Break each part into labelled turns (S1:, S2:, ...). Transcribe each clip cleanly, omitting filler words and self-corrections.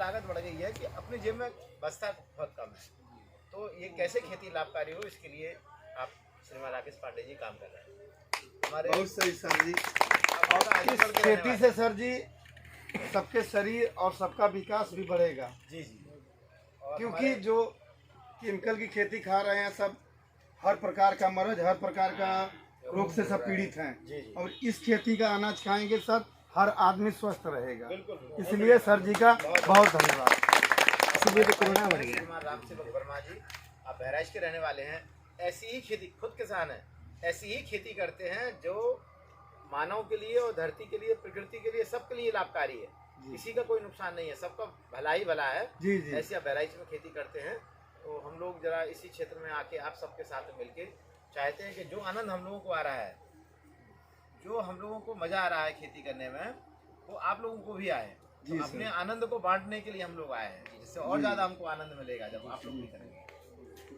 S1: लागत बढ़ गई है कि अपनी जेब में बचता बहुत कम है। तो ये कैसे खेती लाभकारी हो, इसके लिए आप श्रीमान राकेश पांडे जी काम कर रहे हैं हमारे।
S2: बहुत सही सर जी।
S1: और
S2: इस खेती से सर जी सबके शरीर और सबका विकास भी बढ़ेगा।
S1: जी जी।
S2: क्योंकि जो केमिकल की खेती खा रहे हैं सब हर प्रकार का मर्ज, हर प्रकार का रोग से सब पीड़ित हैं। और इस खेती का अनाज खाएंगे सर, हर आदमी स्वस्थ रहेगा। इसलिए सर जी का बहुत धन्यवाद।
S1: इसलिए तो कोरोना बढ़ गया। श्रीमान राम सेवक वर्मा जी, आप बहराइच के रहने वाले हैं, ऐसी ही खेती, खुद किसान हैं, ऐसी ही खेती करते हैं जो मानव के लिए और धरती के लिए, प्रकृति के लिए, सबके लिए लाभकारी है। किसी का कोई नुकसान नहीं है, सबका भला ही भला है।
S2: जी जी।
S1: ऐसे आप बहराइच में खेती करते हैं, तो हम लोग जरा इसी क्षेत्र में आके आप सबके साथ मिलके चाहते हैं कि जो आनंद हम लोगों को आ रहा है, जो हम लोगों को मजा आ रहा है खेती करने में, वो आप लोगों को भी आए। तो अपने आनंद को बांटने के लिए हम लोग आए हैं, जिससे और ज्यादा हमको आनंद मिलेगा जब आप लोग भी करेंगे।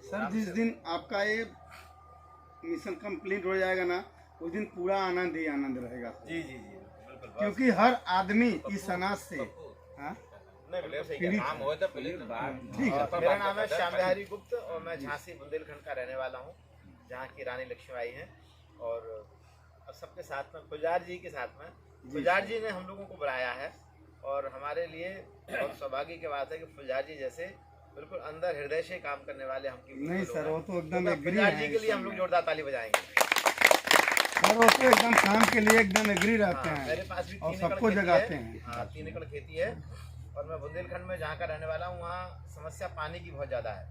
S2: सर जिस दिन आपका ये मिशन कंप्लीट हो जाएगा ना, उस दिन पूरा आनंद ही आनंद रहेगा।
S1: जी जी जी बिल्कुल।
S2: क्योंकि हर आदमी इस अनाज से
S1: मेरा नाम है श्याम बिहारी गुप्त और मैं झांसी बुंदेलखंड का रहने वाला हूँ, जहाँ की रानी लक्ष्मीबाई हैं। और सबके साथ में फुलझार जी के साथ में, फुलझार जी ने हम लोगों को बुलाया है और हमारे लिए बहुत सौभाग्य की बात है कि फुलझार जी जैसे बिल्कुल अंदर हृदय से काम करने वाले हम
S2: नहीं सर, वो तो एकदम
S1: फुलझार जी के लिए हम लोग जोरदार ताली बजाएंगे।
S2: सर वो तो एकदम काम के लिए एकदम एग्री रहते हैं।
S1: मेरे पास भी
S2: और सबको जगाते हैं।
S1: हाँ 3 एकड़ खेती है और मैं बुंदेलखंड में जहाँ का रहने वाला हूँ, वहाँ समस्या पानी की बहुत ज़्यादा है।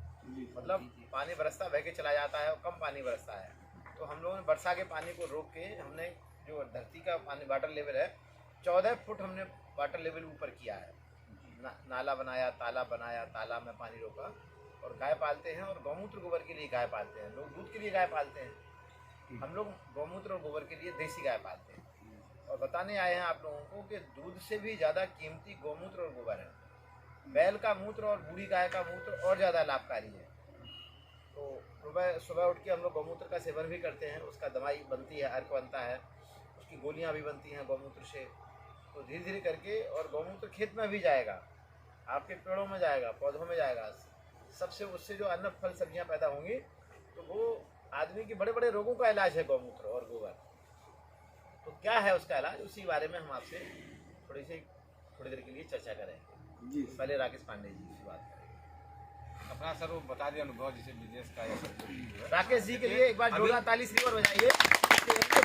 S1: मतलब पानी बरसता बह के चला जाता है और कम पानी बरसता है। तो हम लोगों ने वर्षा के पानी को रोक के, हमने जो धरती का पानी वाटर लेवल है 14 फुट हमने वाटर लेवल ऊपर किया है। नाला बनाया, तालाब बनाया, तालाब में पानी रोका और गाय पालते हैं। और गौमूत्र गोबर के लिए गाय पालते हैं लोग, दूध के लिए गाय पालते हैं, हम लोग गौमूत्र और गोबर के लिए देसी गाय पालते हैं। और बताने आए हैं आप लोगों को कि दूध से भी ज़्यादा कीमती गौमूत्र और गोबर है। बैल का मूत्र और बूढ़ी गाय का मूत्र और ज़्यादा लाभकारी है। तो सुबह उठ के हम लोग गौमूत्र का सेवन भी करते हैं, उसका दवाई बनती है, अर्क बनता है, उसकी गोलियां भी बनती हैं गौमूत्र से। तो धीरे धीरे करके, और गौमूत्र खेत में भी जाएगा, आपके पेड़ों में जाएगा, पौधों में जाएगा, सबसे उससे जो अन्न फल सब्जियां पैदा होंगी, तो वो आदमी के बड़े बड़े रोगों का इलाज है गौमूत्र और गोबर। तो क्या है उसका इलाज, उसी बारे में हम आपसे थोड़ी देर के लिए चर्चा करेंगे। जी पहले राकेश पांडे जी से बात करेंगे।
S3: अपना सर वो बता दिया अनुभव जैसे बिजनेस का।
S1: राकेश जी के लिए एक बार जोरदार ताली श्रीवर बजाइए।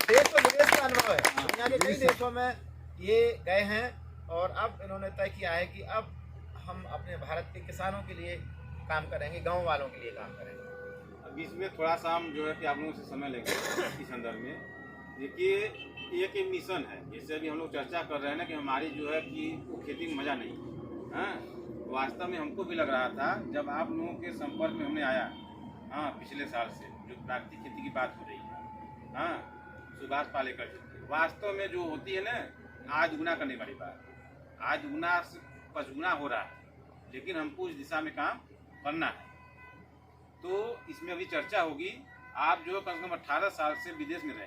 S1: देश और विदेश का अनुभव है, दुनिया के कई देशों में ये गए हैं और अब इन्होंने तय किया है कि अब हम अपने भारत के किसानों के लिए काम करेंगे, गाँव वालों के लिए काम करेंगे।
S3: अभी इसमें थोड़ा सा हम जो है कि आप लोगों से समय लेंगे इस संदर्भ में। देखिए एक मिशन है, जैसे अभी हम लोग चर्चा कर रहे हैं ना कि हमारी जो है कि वो खेती में मज़ा नहीं है। वास्तव में हमको भी लग रहा था जब आप लोगों के संपर्क में हमने आया, पिछले साल से जो प्राकृतिक खेती की बात हो रही है, सुभाष पालेकर जी, वास्तव में जो होती है ना, आज गुना करने वाली बात, आज गुना से 5 गुना हो रहा है, लेकिन हमको इस दिशा में काम करना है। तो इसमें अभी चर्चा होगी। आप जो है कम से कम 18 साल से विदेश में रहे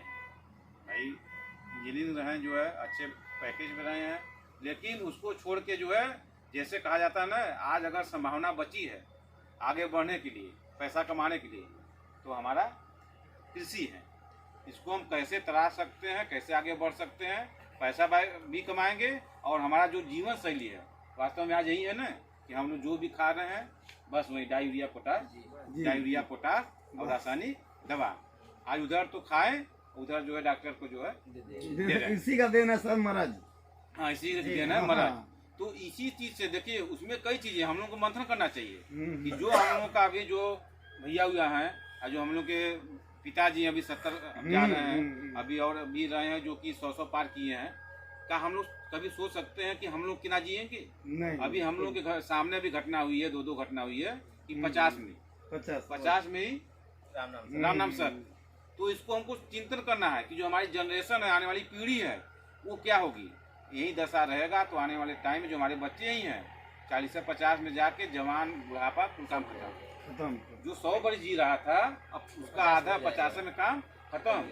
S3: भाई, इंजीनियरिंग रहे, जो है अच्छे पैकेज में रहे हैं, लेकिन उसको छोड़ के जो है, जैसे कहा जाता है ना, आज अगर संभावना बची है आगे बढ़ने के लिए, पैसा कमाने के लिए, तो हमारा कृषि है। इसको हम कैसे तराश सकते हैं, कैसे आगे बढ़ सकते हैं, पैसा भी कमाएंगे और हमारा जो जीवन शैली है, वास्तव में आज यही है ना कि हम लोग जो भी खा रहे हैं बस वही डायूरिया पोटास और रासायनिक दवा। आज उधर तो खाएं, उधर जो है डॉक्टर को जो है
S2: इसी का देना सर महाराज।
S3: हाँ, इसी का देना है महाराज। तो इसी चीज से देखिए, उसमें कई चीजें हम लोग को मंथन करना चाहिए कि जो हम लोग का अभी जो भैया हुआ है, जो हम लोग के पिताजी अभी 70 जा रहे हैं, अभी और भी रहे हैं जो कि 100 पार किए हैं। क्या हम लोग कभी सोच सकते हैं कि हम लोग कितना जिएंगे? नहीं। अभी हम लोग के घर सामने भी घटना हुई है, 2 घटना हुई है कि 50 में ही राम नाम सर। तो इसको हमको चिंतन करना है कि जो हमारी जनरेशन है, आने वाली पीढ़ी है, वो क्या होगी। यही दशा रहेगा तो आने वाले टाइम में जो हमारे बच्चे ही हैं, 40 से 50 में जाके जवान बुढ़ापा काम खत्म। जो 100 वर्ष जी रहा था, अब उसका आधा 50 में काम खत्म।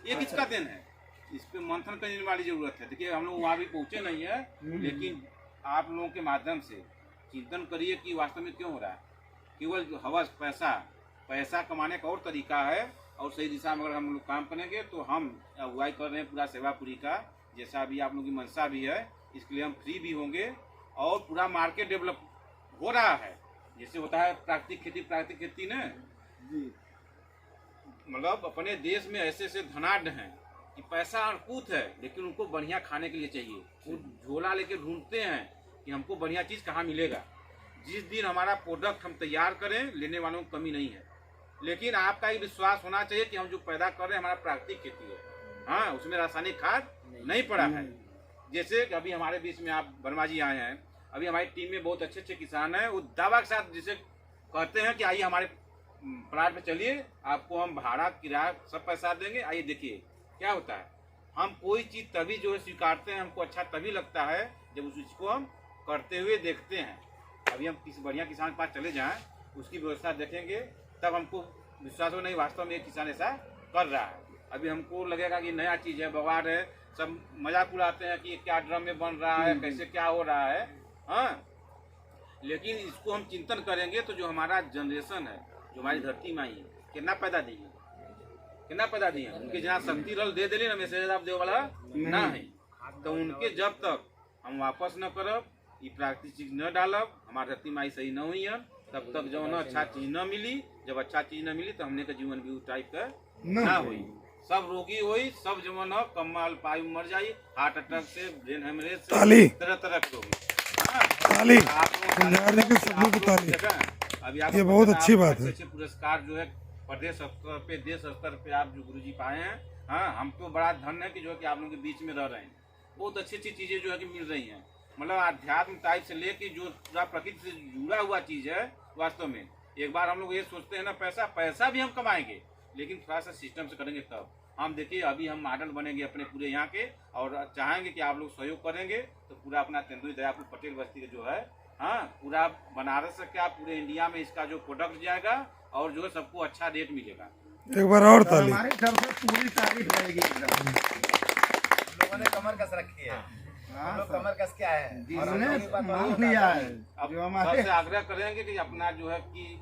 S3: ये किसका दिन है? इस पे मंथन करने वाली जरूरत है। देखिए हम लोग वहाँ भी पहुँचे नहीं है, लेकिन आप लोगों के माध्यम से चिंतन करिए कि वास्तव में क्यों हो रहा है। केवल जो हवस पैसा कमाने का और तरीका है, और सही दिशा में अगर हम लोग काम करेंगे तो हम अगुवाई कर रहे हैं पूरा सेवापुरी का, जैसा अभी आप लोगों की मंशा भी है, इसके लिए हम फ्री भी होंगे और पूरा मार्केट डेवलप हो रहा है। जैसे होता है प्राकृतिक खेती ना, मतलब अपने देश में ऐसे ऐसे धनाढ्य हैं कि पैसा अनकूत है, लेकिन उनको बढ़िया खाने के लिए चाहिए। वो झोला लेके ढूंढते हैं कि हमको बढ़िया चीज़ कहाँ मिलेगा। जिस दिन हमारा प्रोडक्ट हम तैयार करें, लेने वालों को कमी नहीं है, लेकिन आपका ये विश्वास होना चाहिए कि हम जो पैदा कर रहे हैं हमारा प्राकृतिक खेती है, हाँ, उसमें रासायनिक खाद नहीं पड़ा है। जैसे कि अभी हमारे बीच में आप वर्मा जी आए हैं, अभी हमारी टीम में बहुत अच्छे किसान हैं, वो दावा के साथ जिसे कहते हैं कि आइए हमारे प्लाट पे चलिए, आपको हम भाड़ा किराया सब पैसा देंगे, आइए देखिए क्या होता है। हम कोई चीज़ तभी जो है स्वीकारते हैं, हमको अच्छा तभी लगता है जब उस चीज़ को हम करते हुए देखते हैं। अभी हम किसी बढ़िया किसान के पास चले जाएं, उसकी व्यवस्था देखेंगे, तब हमको विश्वास हो नहीं वास्तव में एक किसान ऐसा कर रहा है। अभी हमको लगेगा कि नया चीज़ है, बवाल है, सब मजाक उड़ाते हैं कि क्या ड्रम में बन रहा है, कैसे क्या हो रहा है, हाँ, लेकिन इसको हम चिंतन करेंगे तो जो हमारा जनरेशन है, जो हमारी धरती माई है, कितना पैदा दी है, उनके जहाँ शक्ति रल दे दिली ना, मैसेज आप दे वाला ना है, तो उनके जब तक हम वापस न करब, ये प्राकृतिक चीज न डालब, हमारी धरती माई सही न हुई है, तब तक जो ना अच्छा चीज न मिली। जब अच्छा चीज न मिली तो हमने का जीवन भी उस टाइप का ना हुई, सब रोगी हुई, सब जवन हो कमल पायु मर जाई, हार्ट अटैक से, ब्रेन हेमरेज से, तरह के रोगी।
S4: ये बहुत अच्छी बात है।
S3: अच्छे पुरस्कार जो है प्रदेश स्तर पे, देश स्तर पे आप जो गुरुजी पाए हैं, हाँ, हम तो बड़ा धन्य है कि जो है कि आप लोगों के बीच में रह रहे हैं। बहुत अच्छी चीजें जो है कि मिल रही हैं, मतलब आध्यात्म टाइप से लेके जो पूरा प्रकृति से जुड़ा हुआ चीज है। वास्तव में एक बार हम लोग ये सोचते हैं ना, पैसा भी हम कमाएंगे, लेकिन थोड़ा सा सिस्टम से करेंगे तब। हम देखिए अभी हम मॉडल बनेंगे अपने पूरे यहाँ के, और चाहेंगे कि आप लोग सहयोग करेंगे तो पूरा अपना तेंदुई दयापुर पटेल बस्ती जो है, हाँ, पूरा बनारस से क्या पूरे इंडिया में इसका जो प्रोडक्ट जाएगा और जो है सबको अच्छा रेट मिलेगा।
S4: एक बार और ताली।
S2: हमारी तरफ से पूरी तारीफ रहेगी एकदम।
S1: लोगों ने कमर कस रखी है, हम लोग कमर कस के आए हैं और
S2: हमने
S1: हमने बात
S2: मान लिया है।
S3: अब
S2: जो हमारे
S3: सबसे आग्रह करेंगे कि अपना जो है कि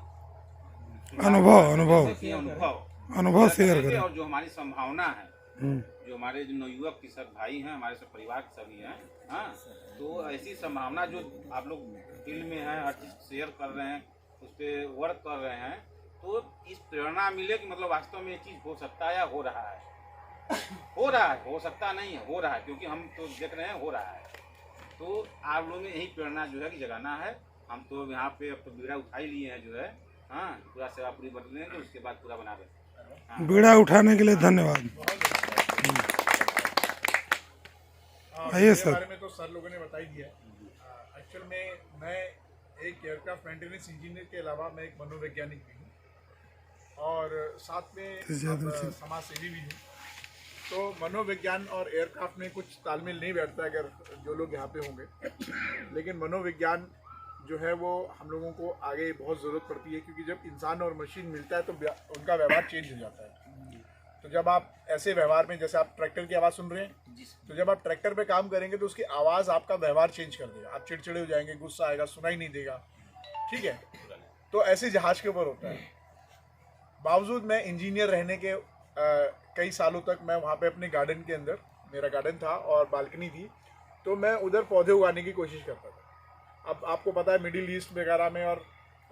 S4: अनुभव शेयर करें,
S3: और जो हमारी संभावना है, जो हमारे जो नवयुवक की सब भाई हैं, हमारे सब परिवार के सभी हैं, हाँ, तो ऐसी संभावना जो आप लोग फील्ड में हैं, हर चीज शेयर कर रहे हैं, उस पर वर्क कर रहे हैं, तो इस प्रेरणा मिले कि मतलब वास्तव में ये चीज हो सकता है या हो रहा है, हो सकता नहीं है, हो रहा है, क्योंकि हम तो देख रहे हैं हो रहा है। तो आप लोगों में यही प्रेरणा जो है कि जगाना है। हम तो यहाँ पे अब तो बीड़ा उठा ही लिए हैं जो है, हाँ, पूरा सेवापुरी बदलेंगे, उसके बाद पूरा बना रहे।
S4: बीड़ा उठाने के लिए धन्यवाद। आइए सर।
S5: बारे में तो सर लोगों ने बता ही दिया। एक्चुअल में मैं एक एयरक्राफ्ट मेंटेनेंस इंजीनियर के अलावा मैं एक मनोवैज्ञानिक भी हूँ और साथ में समाज सेवी भी हूँ। तो मनोविज्ञान और एयरक्राफ्ट में कुछ तालमेल नहीं बैठता अगर जो लोग यहाँ पे होंगे, लेकिन मनोविज्ञान जो है वो हम लोगों को आगे बहुत ज़रूरत पड़ती है, क्योंकि जब इंसान और मशीन मिलता है तो उनका व्यवहार चेंज हो जाता है। तो जब आप ऐसे व्यवहार में, जैसे आप ट्रैक्टर की आवाज़ सुन रहे हैं, तो जब आप ट्रैक्टर पे काम करेंगे तो उसकी आवाज़ आपका व्यवहार चेंज कर देगा, आप चिड़चिड़े हो जाएंगे, गुस्सा आएगा, सुनाई नहीं देगा, ठीक है। तो ऐसे जहाज़ के ऊपर होता है। बावजूद मैं इंजीनियर रहने के कई सालों तक मैं वहाँ पे अपने गार्डन के अंदर, मेरा गार्डन था और बालकनी थी, तो मैं उधर पौधे उगाने की कोशिश करता था। अब आपको पता है मिडिल ईस्ट वगैरह में और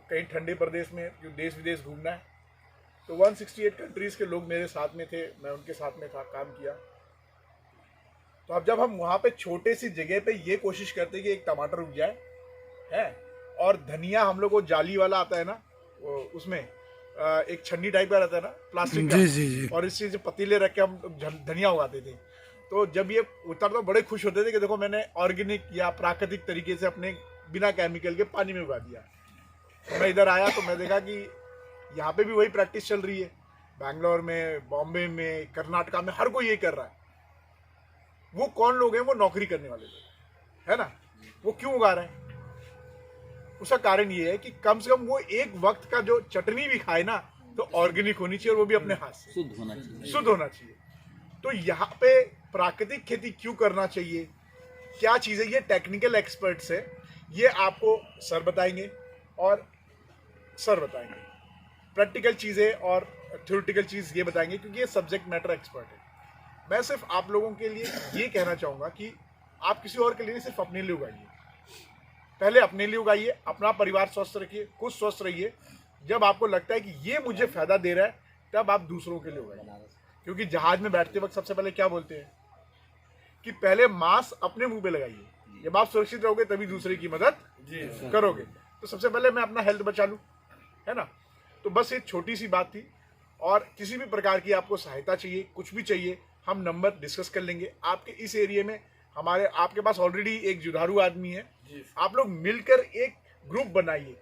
S5: कहीं ठंडे प्रदेश में जो देश विदेश घूमना है, तो 168 कंट्रीज़ के लोग मेरे साथ में थे, मैं उनके साथ में था, काम किया। तो अब जब हम वहाँ पे छोटे सी जगह पे ये कोशिश करते कि एक टमाटर उग जाए है, और धनिया हम लोग को जाली वाला आता है ना, उसमें एक छन्नी टाइप का रहता है ना प्लास्टिक का,
S4: जी।
S5: और इस चीज़ पतीले रख के हम धनिया उगाते थे। तो जब ये उतर तो बड़े खुश होते थे कि देखो मैंने ऑर्गेनिक या प्राकृतिक तरीके से अपने बिना केमिकल के पानी में उगा दिया। तो मैं इधर आया तो मैं देखा कि यहाँ पे भी वही प्रैक्टिस चल रही है, बैंगलोर में, बॉम्बे में, कर्नाटका में, हर कोई यही कर रहा है। वो कौन लोग हैं? वो नौकरी करने वाले लोग, है ना। वो क्यों उगा रहे हैं? उसका कारण ये है कि कम से कम वो एक वक्त का जो चटनी भी खाए ना तो ऑर्गेनिक होनी चाहिए, और वो भी अपने हाथ से शुद्ध होना चाहिए। तो यहाँ पे प्राकृतिक खेती क्यों करना चाहिए, क्या चीज़ है, ये टेक्निकल एक्सपर्ट्स है ये आपको सर बताएंगे और सर बताएंगे प्रैक्टिकल चीज़ें और थ्योरेटिकल चीज़ ये बताएंगे, क्योंकि ये सब्जेक्ट मैटर एक्सपर्ट है। मैं सिर्फ आप लोगों के लिए ये कहना चाहूँगा कि आप किसी और के लिए नहीं, सिर्फ अपने लिए उगाइए। पहले अपने लिए उगाइए, अपना परिवार स्वस्थ रखिए, खुद स्वस्थ रहिए। जब आपको लगता है कि ये मुझे फ़ायदा दे रहा है, तब आप दूसरों के लिए उगाइए। क्योंकि जहाज में बैठते वक्त सबसे पहले क्या बोलते हैं कि पहले मास्क अपने मुंह पे लगाइए। जब आप सुरक्षित रहोगे तभी दूसरे की मदद करोगे। तो सबसे पहले मैं अपना हेल्थ बचा लूँ, है ना। तो बस एक छोटी सी बात थी। और किसी भी प्रकार की आपको सहायता चाहिए, कुछ भी चाहिए, हम नंबर डिस्कस कर लेंगे। आपके इस एरिया में आपके पास ऑलरेडी एक जुझारू आदमी है, आप लोग मिलकर एक ग्रुप बनाइए।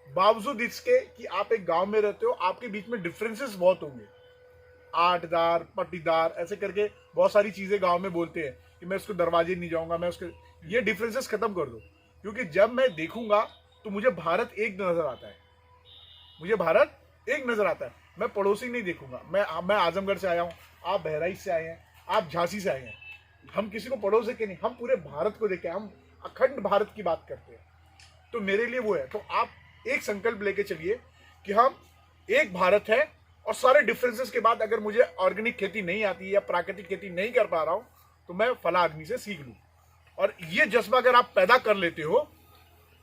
S5: बावजूद इसके कि आप एक गांव में रहते हो, आपके बीच में डिफरेंसेस बहुत होंगे, आटदार पट्टीदार ऐसे करके बहुत सारी चीज़ें गांव में बोलते हैं कि मैं उसको दरवाजे नहीं जाऊंगा, मैं उसके, ये डिफरेंसेस खत्म कर दो। क्योंकि जब मैं देखूंगा तो मुझे भारत एक नज़र आता है, मुझे भारत एक नज़र आता है। मैं पड़ोसी नहीं देखूंगा। मैं आजमगढ़ से आया हूँ, आप बहराइच से आए हैं, आप झांसी से आए हैं। हम किसी को पड़ोस के नहीं, हम पूरे भारत को देखे, हम अखंड भारत की बात करते हैं। तो मेरे लिए वो है। तो आप एक संकल्प लेके चलिए कि हम एक भारत है, और सारे डिफरेंसेस के बाद अगर मुझे ऑर्गेनिक खेती नहीं आती या प्राकृतिक खेती नहीं कर पा रहा हूँ तो मैं फला आदमी से सीख लूँ। और ये जज्बा अगर आप पैदा कर लेते हो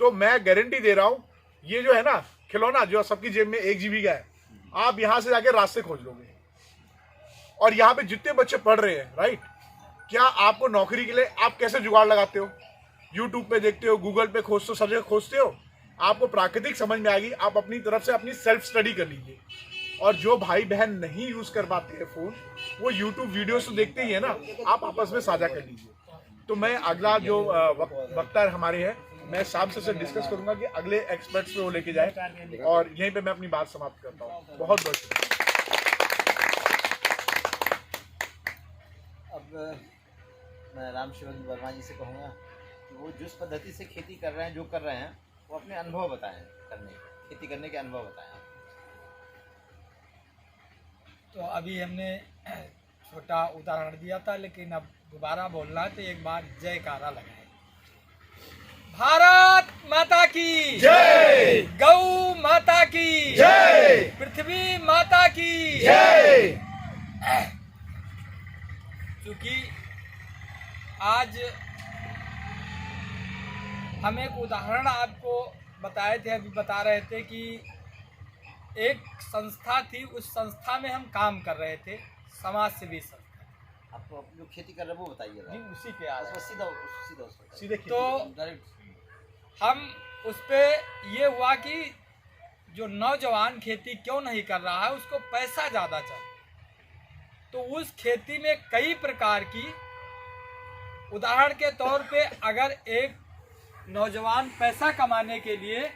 S5: तो मैं गारंटी दे रहा हूँ, ये जो है ना खिलौना जो सबकी जेब में 1 GB का है, आप यहाँ से जाके रास्ते खोज लोगे। और यहाँ पे जितने बच्चे पढ़ रहे हैं, राइट, क्या आपको नौकरी के लिए आप कैसे जुगाड़ लगाते हो? यूट्यूब पे देखते हो, गूगल पे खोजते हो, सब जगह खोजते हो, आपको प्राकृतिक समझ में आएगी। आप अपनी तरफ से अपनी सेल्फ स्टडी कर लीजिए। और जो भाई बहन नहीं यूज कर पाते हैं फोन, वो यूट्यूब वीडियोस तो देखते ही है ना, आप आपस में साझा कर लीजिए। तो मैं अगला जो वक्ता हमारे हैं, मैं शाम से डिस्कस करूंगा कि अगले एक्सपर्ट्स पे वो लेके जाए। और यहीं पे मैं अपनी बात समाप्त करता हूँ। बहुत बहुत शुक्रिया।
S6: अब मैं राम शिवन वर्मा जी से कहूँगा कि वो जिस पद्धति से खेती कर रहे हैं, जो कर रहे हैं, वो अपने अनुभव बताएं, खेती करने के अनुभव बताएं।
S7: तो अभी हमने छोटा उदाहरण दिया था, लेकिन अब दोबारा बोलना है तो एक बार जयकारा लगाए। भारत माता की जय, गौ माता की जय, पृथ्वी माता की जय। क्योंकि आज हम एक उदाहरण आपको बताए थे, अभी बता रहे थे कि एक संस्था थी, उस संस्था में हम काम कर रहे थे, समाज सेवी संस्था।
S6: आपको जो खेती कर रहे हैं वो बताइए।
S7: नहीं, उसी पे आ रहा है।
S6: सीधा
S7: तो हम उस पे ये हुआ कि जो नौजवान खेती क्यों नहीं कर रहा है, उसको पैसा ज़्यादा चाहिए। तो उस खेती में कई प्रकार की, उदाहरण के तौर पे अगर एक नौजवान पैसा कमाने के लिए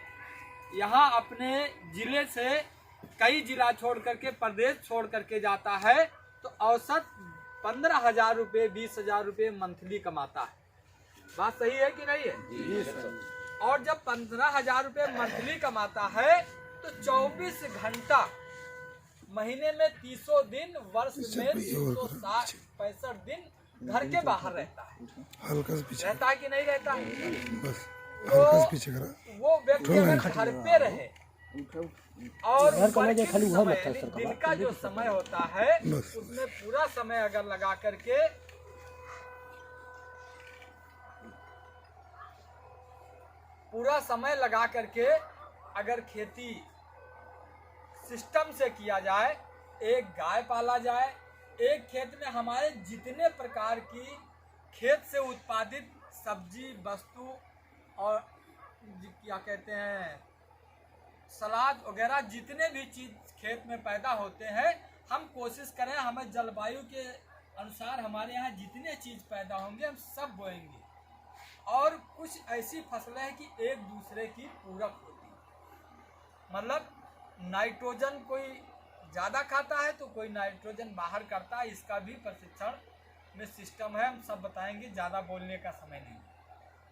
S7: यहाँ अपने ज़िले से कई ज़िला छोड़ करके, प्रदेश छोड़ करके जाता है, तो औसत 15,000 रुपये 20,000 रुपये मंथली कमाता है। बात सही है कि नहीं है? जी सर। और जब 15,000 रुपये मंथली कमाता है तो 24 घंटा महीने में 300 दिन, वर्ष में 365 दिन घर के बाहर रहता है।
S4: हल्का से पीछे
S7: रहता है कि नहीं रहता?
S4: बस हल्का से पीछे करा।
S7: वो व्यक्ति अगर घर पे रहे और दिन का जो समय होता है उसमें पूरा समय अगर लगा करके अगर खेती सिस्टम से किया जाए, एक गाय पाला जाए, एक खेत में हमारे जितने प्रकार की खेत से उत्पादित सब्जी वस्तु और क्या कहते हैं सलाद वगैरह जितने भी चीज़ खेत में पैदा होते हैं, हम कोशिश करें हमें जलवायु के अनुसार हमारे यहाँ जितने चीज़ पैदा होंगे हम सब बोएंगे। और कुछ ऐसी फसलें हैं कि एक दूसरे की पूरक होती है। मतलब नाइट्रोजन कोई ज़्यादा खाता है तो कोई नाइट्रोजन बाहर करता है। इसका भी प्रशिक्षण में सिस्टम है, हम सब बताएंगे, ज़्यादा बोलने का समय नहीं।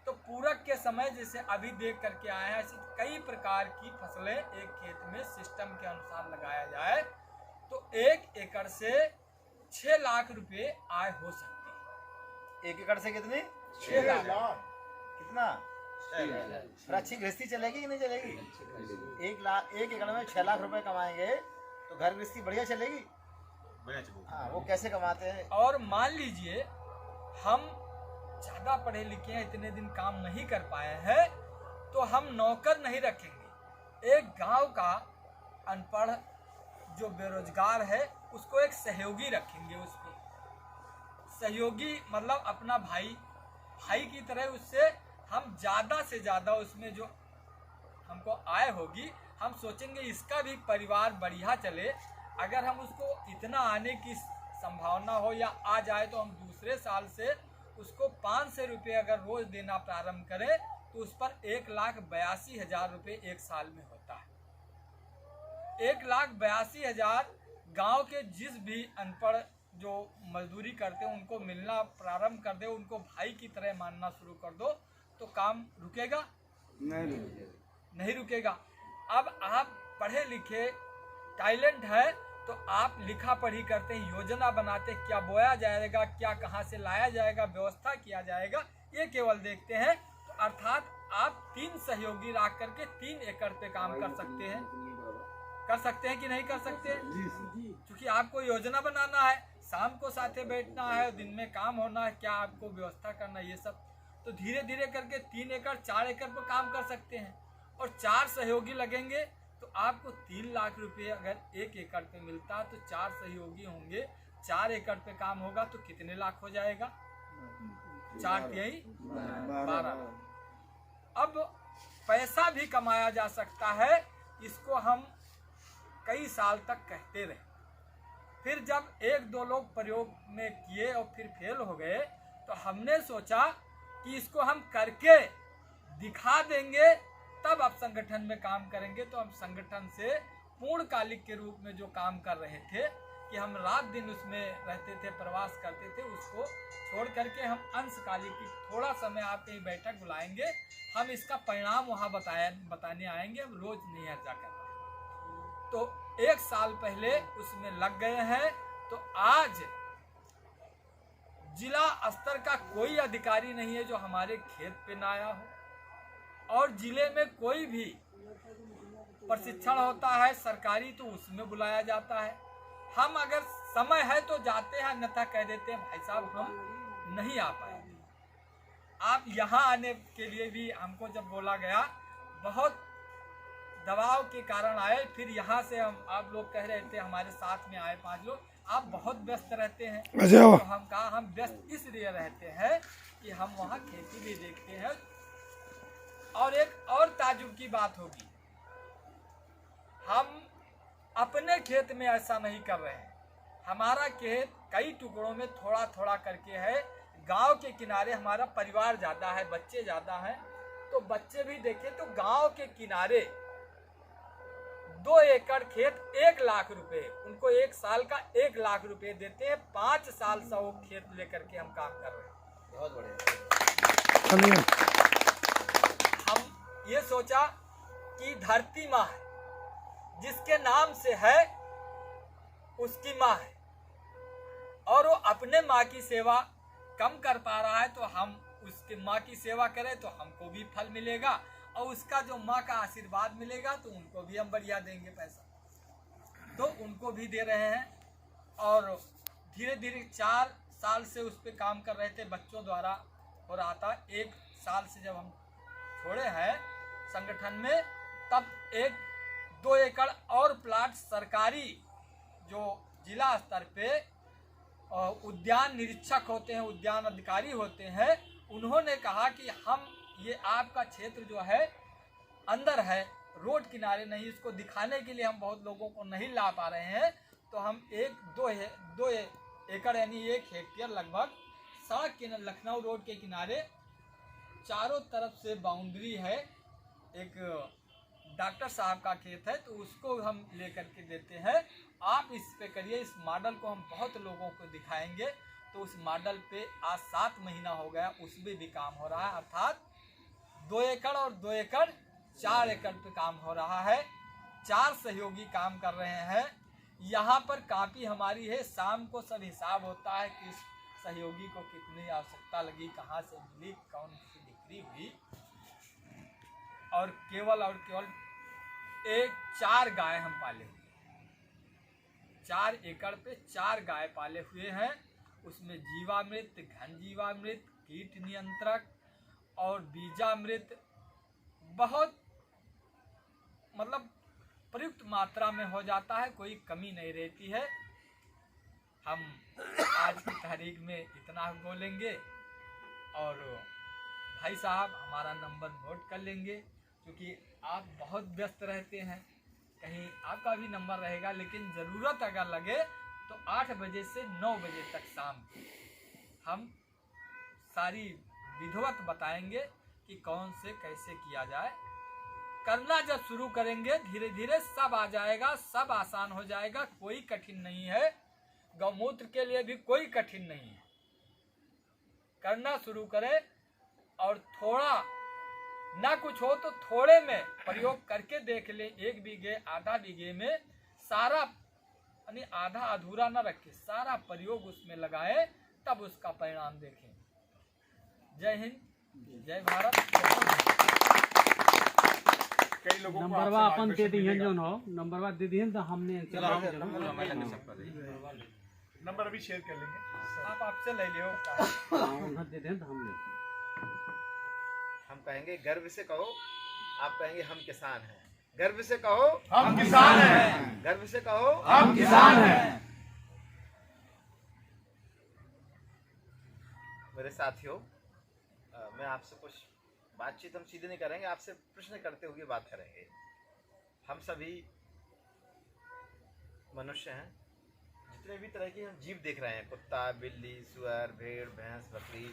S7: तो पूरक के समय जैसे अभी देख करके आए हैं, ऐसी कई प्रकार की फसलें एक खेत में सिस्टम के अनुसार लगाया जाए तो 1 एकड़ से 6 लाख रुपए आय हो सकती है।
S6: 1 एकड़ से कितनी?
S7: 6 लाख।
S6: कितना? पर अच्छी गृहस्थी चलेगी कि नहीं चलेगी? 1 एकड़ में 6 लाख रुपए कमाएंगे तो घर गृहस्थी बढ़िया चलेगी। हाँ, वो कैसे कमाते हैं?
S7: और मान लीजिए हम ज़्यादा पढ़े लिखे हैं, इतने दिन काम नहीं कर पाए हैं, तो हम नौकर नहीं रखेंगे। एक गांव का अनपढ़ जो बेरोजगार है उसको एक सहयोगी रखेंगे। उसको सहयोगी मतलब अपना भाई की तरह, उससे हम ज़्यादा से ज़्यादा उसमें जो हमको आय होगी, हम सोचेंगे इसका भी परिवार बढ़िया चले। अगर हम उसको इतना आने की संभावना हो या आ जाए तो हम दूसरे साल से उसको 500 रुपये अगर रोज देना प्रारंभ करें तो उस पर 1,82,000 रुपये एक साल में होता है। 1,82,000 गांव के जिस भी अनपढ़ जो मजदूरी करते हैं उनको मिलना प्रारंभ कर दे, उनको भाई की तरह मानना शुरू कर दो, तो काम रुकेगा? नहीं रुकेगा। अब आप पढ़े लिखे टैलेंट है तो आप लिखा पढ़ी करते हैं, योजना बनाते, क्या बोया जाएगा, क्या कहाँ से लाया जाएगा, व्यवस्था किया जाएगा, ये केवल देखते हैं। तो अर्थात आप 3 सहयोगी रख करके 3 एकड़ पे काम कर सकते हैं। कर सकते हैं कि नहीं कर सकते? क्योंकि आपको योजना बनाना है, शाम को साथे बैठना है, दिन में काम होना है, क्या आपको व्यवस्था करना है, ये सब तो धीरे धीरे करके 3 एकड़ 4 एकड़ पर काम कर सकते हैं। और 4 सहयोगी लगेंगे तो आपको 3 लाख रुपए अगर 1 एकड़ पे मिलता है तो 4 सहयोगी होंगे, 4 एकड़ पे काम होगा तो कितने लाख हो जाएगा? 4 तिहाई 12। अब पैसा भी कमाया जा सकता है, इसको हम कई साल तक कहते रहे। फिर जब 1-2 लोग प्रयोग में किए और फिर फेल हो गए तो हमने सोचा कि इसको हम करके दिखा देंगे, तब आप संगठन में काम करेंगे। तो हम संगठन से पूर्णकालिक के रूप में जो काम कर रहे थे कि हम रात दिन उसमें रहते थे, प्रवास करते थे, उसको छोड़ करके हम अंशकालिक की थोड़ा समय आप कहीं बैठक बुलाएंगे, हम इसका परिणाम वहाँ बताने आएंगे, हम रोज नहीं हर्जा कर रहे। तो 1 साल पहले उसमें लग गए हैं। तो आज जिला स्तर का कोई अधिकारी नहीं है जो हमारे खेत पे ना आया हो, और जिले में कोई भी प्रशिक्षण होता है सरकारी तो उसमें बुलाया जाता है। हम अगर समय है तो जाते हैं, अन्यथा कह देते हैं भाई साहब हम नहीं आ पाएंगे। आप यहाँ आने के लिए भी हमको जब बोला गया, बहुत दबाव के कारण आए। फिर यहाँ से आप लोग कह रहे थे हमारे साथ में आए 5 लोग, आप बहुत व्यस्त रहते हैं। तो हम कहा हम व्यस्त इसलिए रहते हैं कि हम वहाँ खेती भी देखते हैं। और एक और ताजुब की बात होगी, हम अपने खेत में ऐसा नहीं कर रहे हैं। हमारा खेत कई टुकड़ों में थोड़ा थोड़ा करके है। गांव के किनारे हमारा परिवार ज़्यादा है, बच्चे ज़्यादा हैं, तो बच्चे भी देखें तो गांव के किनारे 2 एकड़ खेत 1 लाख रुपए, उनको 1 साल का 1 लाख रुपए देते हैं। 5 साल से वो खेत लेकर के हम काम कर रहे हैं।
S6: बहुत बढ़िया।
S7: हम ये सोचा कि धरती माँ है, जिसके नाम से है उसकी माँ है, और वो अपने माँ की सेवा कम कर पा रहा है, तो हम उसके माँ की सेवा करें तो हमको भी फल मिलेगा, और उसका जो माँ का आशीर्वाद मिलेगा तो उनको भी हम बढ़िया देंगे पैसा। तो उनको भी दे रहे हैं। और धीरे धीरे 4 साल से उस पर काम कर रहे थे, बच्चों द्वारा हो रहा था। 1 साल से जब हम छोड़े हैं संगठन में, तब 1-2 एकड़ और प्लाट सरकारी जो जिला स्तर पे उद्यान निरीक्षक होते हैं, उद्यान अधिकारी होते हैं, उन्होंने कहा कि हम ये आपका क्षेत्र जो है अंदर है, रोड किनारे नहीं, इसको दिखाने के लिए हम बहुत लोगों को नहीं ला पा रहे हैं, तो हम 1-2 एकड़ यानी 1 हेक्टेयर लगभग सड़क के लखनऊ रोड के किनारे चारों तरफ से बाउंड्री है, एक डॉक्टर साहब का खेत है, तो उसको हम लेकर के देते हैं। आप इस पे करिए, इस मॉडल को हम बहुत लोगों को दिखाएंगे। तो उस मॉडल पे आज 7 महीना हो गया, उसमें भी काम हो रहा है। अर्थात 2 एकड़ और 2 एकड़ 4 एकड़ पे काम हो रहा है। 4 सहयोगी काम कर रहे हैं। यहाँ पर कापी हमारी है, शाम को सब हिसाब होता है कि सहयोगी को कितनी आवश्यकता लगी, कहाँ से मिली, कौन सी बिक्री हुई। और केवल 4 गाय हम पाले हुए, 4 एकड़ पे 4 गाय पाले हुए हैं। उसमें जीवामृत, घन जीवामृत, कीट नियंत्रक और बीजामृत बहुत मतलब प्रयुक्त मात्रा में हो जाता है, कोई कमी नहीं रहती है। हम आज की तारीख में इतना बोलेंगे और भाई साहब हमारा नंबर नोट कर लेंगे, क्योंकि आप बहुत व्यस्त रहते हैं, कहीं आपका भी नंबर रहेगा, लेकिन ज़रूरत अगर लगे तो 8 बजे से 9 बजे तक शाम हम सारी विधिवत बताएंगे कि कौन से कैसे किया जाए। करना जब शुरू करेंगे धीरे धीरे सब आ जाएगा, सब आसान हो जाएगा, कोई कठिन नहीं है। गौमूत्र के लिए भी कोई कठिन नहीं है। करना शुरू करें और थोड़ा ना कुछ हो तो थोड़े में प्रयोग करके देख ले। 1 बीघे आधा बीघे में सारा यानी आधा अधूरा न रखे, सारा प्रयोग उसमें लगाए, तब उसका परिणाम देखें। जय हिंद, जय भारत।
S5: कई लोगों को
S8: नंबरवा अपन दे दिए जो हो, नंबरवा दे दिए तो हमने
S5: नंबर अभी शेयर कर लेंगे।
S7: आप आपसे ले लियो।
S8: उधर दे दें तो हमने
S1: हम कहेंगे गर्व से कहो, आप कहेंगे हम किसान हैं। गर्व से कहो
S5: हम किसान हैं।
S1: गर्व से कहो
S5: हम किसान हैं।
S1: मेरे साथियों, मैं आपसे कुछ बातचीत हम सीधे नहीं करेंगे, आपसे प्रश्न करते हुए बात करेंगे। हम सभी मनुष्य हैं, जितने भी तरह के हम जीव देख रहे हैं, कुत्ता, बिल्ली, सुअर, भेड़, भैंस, बकरी,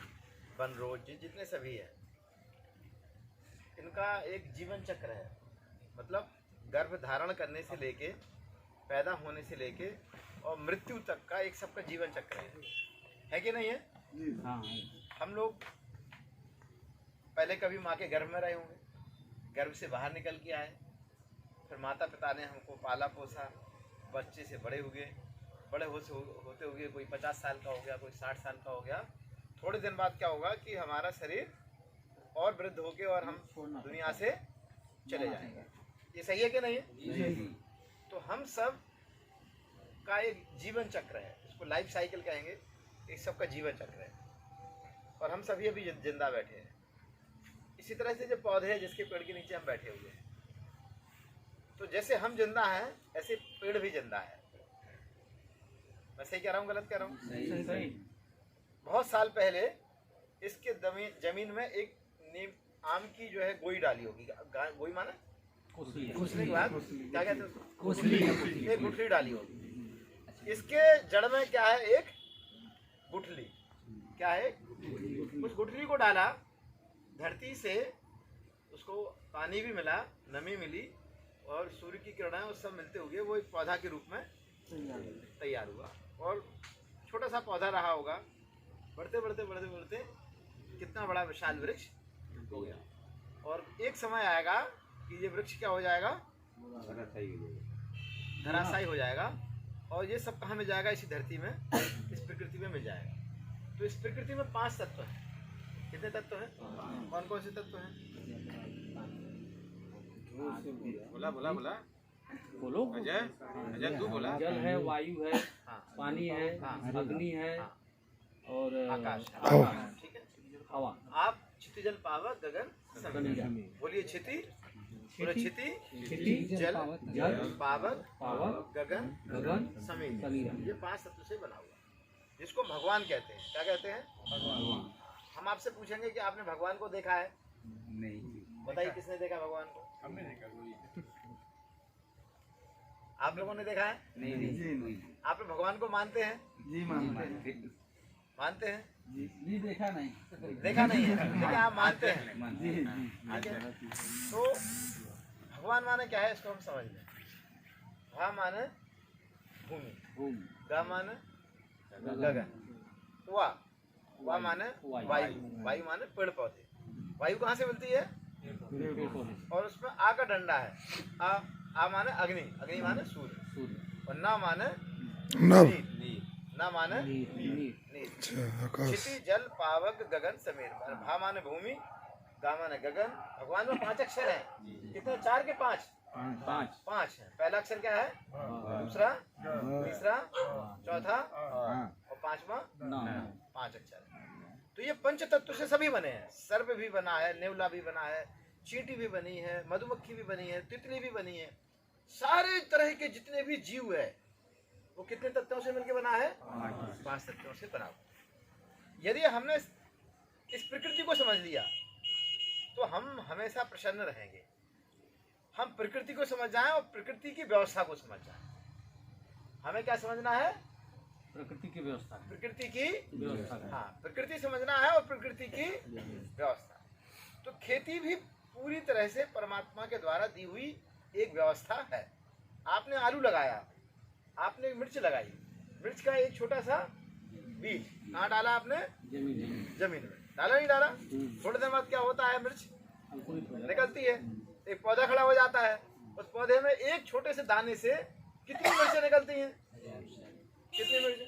S1: वनरोज, जितने सभी हैं, इनका एक जीवन चक्र है। मतलब गर्भ धारण करने से लेके, पैदा होने से लेके और मृत्यु तक का एक सबका जीवन चक्र है कि नहीं है?
S8: हाँ।
S1: हम लोग पहले कभी माँ के गर्भ में रहे होंगे, गर्भ से बाहर निकल के आए, फिर माता पिता ने हमको पाला पोसा, बच्चे से बड़े हुए, बड़े होते हुए कोई 50 साल का हो गया, कोई 60 साल का हो गया। थोड़े दिन बाद क्या होगा कि हमारा शरीर और वृद्ध होके और हम दुनिया से चले जाएंगे। ये सही है कि नहीं है? तो हम सब का एक जीवन चक्र है, इसको लाइफ साइकिल कहेंगे, एक सबका जीवन चक्र है। और हम सभी अभी जिंदा बैठे हैं। इसी तरह से जो पौधे हैं जिसके पेड़ के नीचे हम बैठे हुए हैं, तो जैसे हम जिंदा हैं ऐसे पेड़ भी जिंदा है। मैं सही कह रहा हूँ, गलत कह रहा हूँ?
S8: सही।
S1: बहुत साल पहले इसके जमीन में एक नीम आम की जो है गोई डाली होगी। गोई माना कुसली के बाद क्या कहते हैं उसको? एक गुठली डाली होगी। इसके जड़ में क्या है? एक गुठली। क्या है? उस गुठली को डाला धरती से, उसको पानी भी मिला, नमी मिली और सूर्य की किरणें और सब मिलते हुए वो एक पौधा के रूप में तैयार हुआ। और छोटा सा पौधा रहा होगा, बढ़ते बढ़ते बढ़ते बढ़ते कितना बड़ा विशाल वृक्ष हो गया। और एक समय आएगा कि ये वृक्ष क्या हो जाएगा? धराशायी हो जाएगा। और ये सब कहाँ मिल जाएगा? इसी धरती में, इस प्रकृति में मिल जाएगा। तो इस प्रकृति में 5 तत्व हैं। कितने तत्व हैं? कौन कौन से तत्व हैं?
S3: बोलो अजय तू बोला।
S8: जल है, वायु है,
S1: हाँ,
S8: पानी है, अग्नि है और
S1: आकाश। ठीक है।
S8: हवा।
S1: आप क्षिति जल पावक गगन समीर। बोलिए क्षिति, क्षिति जल पावक गगन समीर। ये 5 तत्व से बना हुआ, जिसको भगवान कहते हैं। क्या कहते हैं? भगवान। हम आपसे पूछेंगे कि आपने भगवान को देखा है? नहीं। बताइए किसने देखा भगवान को?
S5: हमने देखा।
S1: आप लोगों ने देखा है?
S2: नहीं।
S1: आप लोग भगवान को मानते हैं?
S2: जी मानते हैं।
S1: मानते हैं?
S6: जी देखा नहीं।
S1: देखा नहीं है, लेकिन आप मानते हैं।
S2: जी
S1: ठीक है। तो भगवान माने क्या है, इसको हम समझ लें। भा माने भूमि, ग माने गगन, वा माने वायु, वायु माने पेड़ पौधे। वायु कहाँ से मिलती है? और उसमें आ का डंडा है। आ माने अग्नि, अग्नि माने सूर्य, और ना माने नीर, ना माने नीर। क्षिति जल पावक गगन समीर। भा माने भूमि, गा माने गगन। भगवान में 5 अक्षर हैं। कितने? 4 के 5? 5 है। पहला अक्षर क्या है? दूसरा, तीसरा, चौथा और 5वां 5 अक्षर। तो ये पंच तत्व से सभी बने हैं। सर्प भी बना है, नेवला भी बना है, चींटी भी बनी है, मधुमक्खी भी बनी है, तितली भी बनी है। सारे तरह के जितने भी जीव है वो कितने तत्वों से मिलकर बना है? 5 तत्वों से बना हुआ। यदि हमने इस प्रकृति को समझ लिया तो हम हमेशा प्रसन्न रहेंगे। हम प्रकृति को समझ जाएं और प्रकृति की व्यवस्था को समझ जाएं। हमें क्या समझना है?
S8: प्रकृति की व्यवस्था।
S1: प्रकृति की
S8: व्यवस्था।
S1: हाँ, प्रकृति समझना है और प्रकृति की व्यवस्था। तो खेती भी पूरी तरह से परमात्मा के द्वारा दी हुई एक व्यवस्था है। आपने आलू लगाया, आपने मिर्च लगाई, मिर्च का एक छोटा सा बीज कहाँ डाला आपने? जमीन में डाला, नहीं डाला? थोड़ी देर बाद क्या होता है? मिर्च निकलती है, एक पौधा खड़ा हो जाता है। उस पौधे में एक छोटे से दाने से कितनी मिर्चें निकलती हैं? कितनी मिर्चें?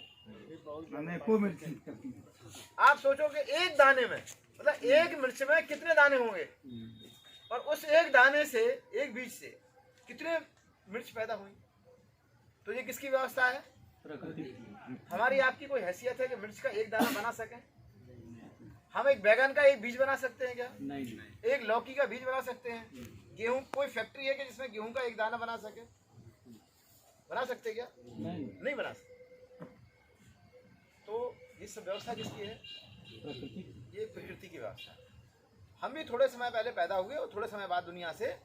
S1: आप सोचो कि एक दाने में, मतलब एक मिर्च में कितने दाने होंगे, और उस एक दाने से, एक बीज से कितने मिर्च पैदा हुई। तो ये किसकी व्यवस्था है? हमारी आपकी कोई हैसियत है कि मिर्च का एक दाना बना सके? हम एक बैगन का एक बीज बना सकते हैं क्या?
S8: नहीं।
S1: एक लौकी का बीज बना सकते हैं? गेहूं, कोई फैक्ट्री है कि जिसमें गेहूं का एक दाना बना सके? बना सकते क्या? नहीं बना सकते। तो ये सब व्यवस्था किसकी है? ये प्रकृति की व्यवस्था है। हम भी थोड़े समय पहले पैदा हुए और थोड़े समय बाद दुनिया से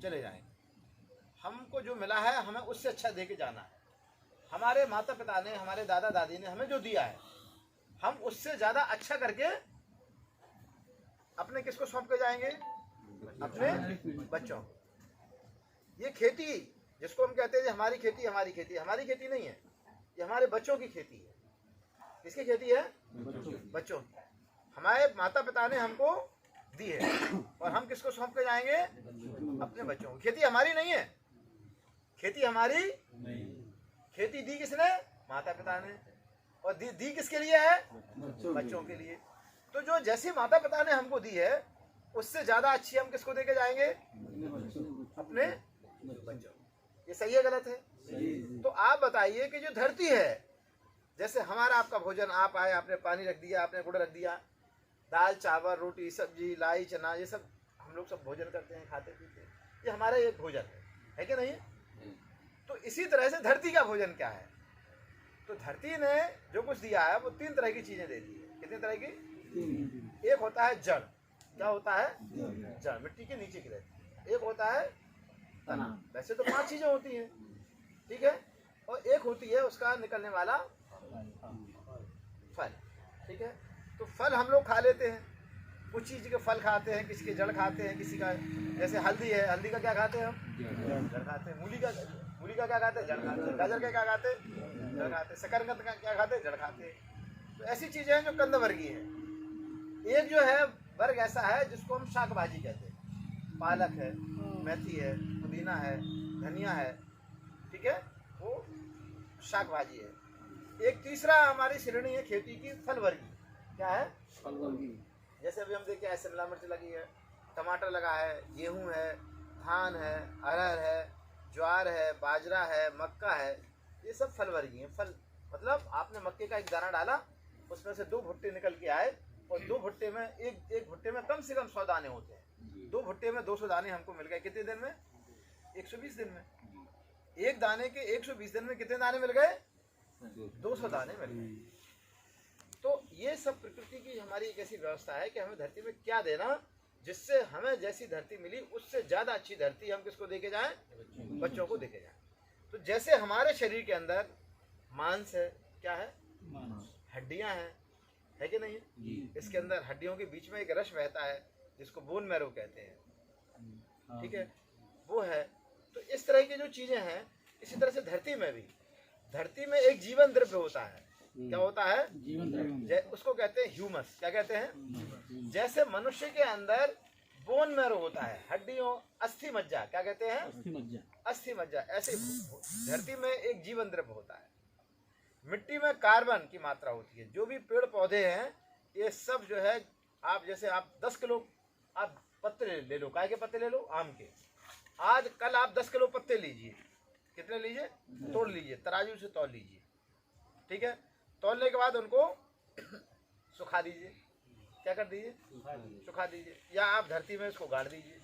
S1: चले जाएंगे। हमको जो मिला है हमें उससे अच्छा दे के जाना है। हमारे माता पिता ने, हमारे दादा दादी ने हमें जो दिया है, हम उससे ज्यादा अच्छा करके अपने किसको सौंप के जाएंगे? अपने बच्चों को। ये खेती जिसको हम कहते हैं हमारी खेती, हमारी खेती, हमारी खेती नहीं है, ये हमारे बच्चों की खेती है। किसकी खेती है? बच्चों की। हमारे माता पिता ने हमको दी है और हम किसको सौंप के जाएंगे? अपने बच्चों को। खेती हमारी नहीं है, खेती हमारी नहीं। खेती दी किसने? माता पिता ने। और दी किसके लिए है? बच्चों के लिए। तो जो जैसी माता पिता ने हमको दी है उससे ज्यादा अच्छी हम किसको देके जाएंगे? अपने बच्चों। ये सही है गलत है? तो आप बताइए कि जो धरती है, जैसे हमारा आपका भोजन, आप आए, आपने पानी रख दिया, आपने गुड़ रख दिया, दाल चावल रोटी सब्जी लाई चना, ये सब हम लोग सब भोजन करते हैं, खाते पीते हैं, ये हमारा एक भोजन है कि नहीं? तो इसी तरह से धरती का भोजन क्या है? तो धरती ने जो कुछ दिया है वो 3 तरह की चीजें देती है। कितनी तरह की? एक होता है जड़। क्या होता है? जड़, मिट्टी के नीचे की रहती है। एक होता है तना। वैसे तो 5 चीजें होती हैं, ठीक है। और एक होती है उसका निकलने वाला फल, ठीक है। तो फल हम लोग खा लेते हैं, कुछ चीज के फल खाते हैं, किसी के जड़ खाते हैं, किसी का, जैसे हल्दी है, हल्दी का क्या खाते हैं हम? जड़ खाते हैं। मूली का क्या खाते हैं? जड़ खाते हैं। गाजर का क्या खाते हैं? जड़ खाते हैं। शकरकंद का क्या खाते हैं? जड़ खाते हैं। तो ऐसी चीजें हैं जो कंद वर्गीय है। एक जो है वर्ग ऐसा है जिसको हम शाक भाजी कहते हैं। पालक है, मेथी है, पुदीना है, धनिया है, ठीक है, वो शाक भाजी है। एक तीसरा हमारी श्रेणी है खेती की, फल वर्गीय। क्या है? फल वर्गीय। जैसे अभी हम देखिए शिमला मिर्च लगी है, टमाटर लगा है, गेहूं है, धान है, अरहर है, ज्वार है, बाजरा है, मक्का है, ये सब फल वर्गीय हैं। फल मतलब आपने मक्के का एक दाना डाला, उसमें से 2 भुट्टे निकल के आए, और 2 भुट्टे में एक भुट्टे में कम से कम 100 दाने होते हैं। 2 भुट्टे में 200 दाने हमको मिल गए। कितने दिन में? 120 दिन में। एक दाने के 120 दिन में कितने दाने मिल गए? 200 दाने मिल गए। तो ये सब प्रकृति की हमारी एक ऐसी व्यवस्था है कि हमें धरती में क्या देना, जिससे हमें जैसी धरती मिली उससे ज्यादा अच्छी धरती हम किसको देके जाएं? बच्चों को देके जाएं। तो जैसे हमारे शरीर के अंदर मांस है, क्या है? हड्डियां हैं, है कि नहीं? इसके अंदर हड्डियों के बीच में एक रस बहता है जिसको बोन मैरो कहते हैं, ठीक है, वो है। तो इस तरह की जो चीजें हैं, इसी तरह से धरती में भी, धरती में एक जीवन द्रव्य होता है। क्या होता है? जीवन द्रव्य। उसको कहते हैं ह्यूमस। क्या कहते हैं? जैसे मनुष्य के अंदर बोन मैरो होता है, हड्डियों, अस्थि मज्जा, क्या कहते हैं? अस्थि मज्जा। ऐसे धरती में एक जीवन द्रव्य होता है। मिट्टी में कार्बन की मात्रा होती है। जो भी पेड़ पौधे हैं ये सब जो है, आप जैसे आप 10 किलो आप पत्ते ले लो, काय के पत्ते ले लो, आम के। आज कल आप 10 किलो पत्ते लीजिए, कितने लीजिए, तोड़ लीजिए, तराजू से तौल लीजिए, ठीक है। तौलने के बाद उनको सुखा दीजिए, क्या कर दीजिए, सुखा दीजिए, या आप धरती में इसको गाड़ दीजिए,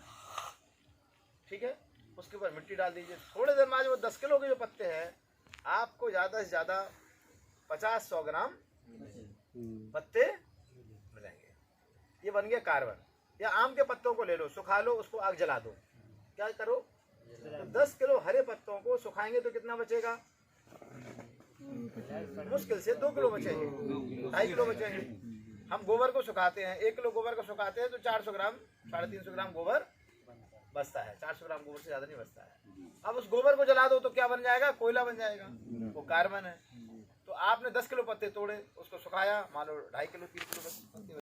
S1: ठीक है। उसके ऊपर मिट्टी डाल दीजिए, थोड़े देर बाद वो 10 किलो के जो पत्ते हैं, आपको ज़्यादा से ज़्यादा 50-100 ग्राम पत्ते मिलेंगे। ये बन गया कार्बन। या आम के पत्तों को ले लो, सुखा लो, उसको आग जला दो, क्या करो, तो 10 किलो हरे पत्तों को सुखाएंगे तो कितना बचेगा, मुश्किल से 2 किलो बचेंगे, 2.5 किलो बचेंगे। हम गोबर को सुखाते हैं, 1 किलो गोबर को सुखाते हैं तो 400 ग्राम 350 ग्राम गोबर बचता है, 400 ग्राम गोबर से ज़्यादा नहीं बचता है। अब उस गोबर को जला दो तो क्या बन जाएगा, कोयला बन जाएगा, वो कार्बन है। तो आपने 10 किलो पत्ते तोड़े, उसको सुखाया, मान लो 2.5 किलो 3 किलो पत्ते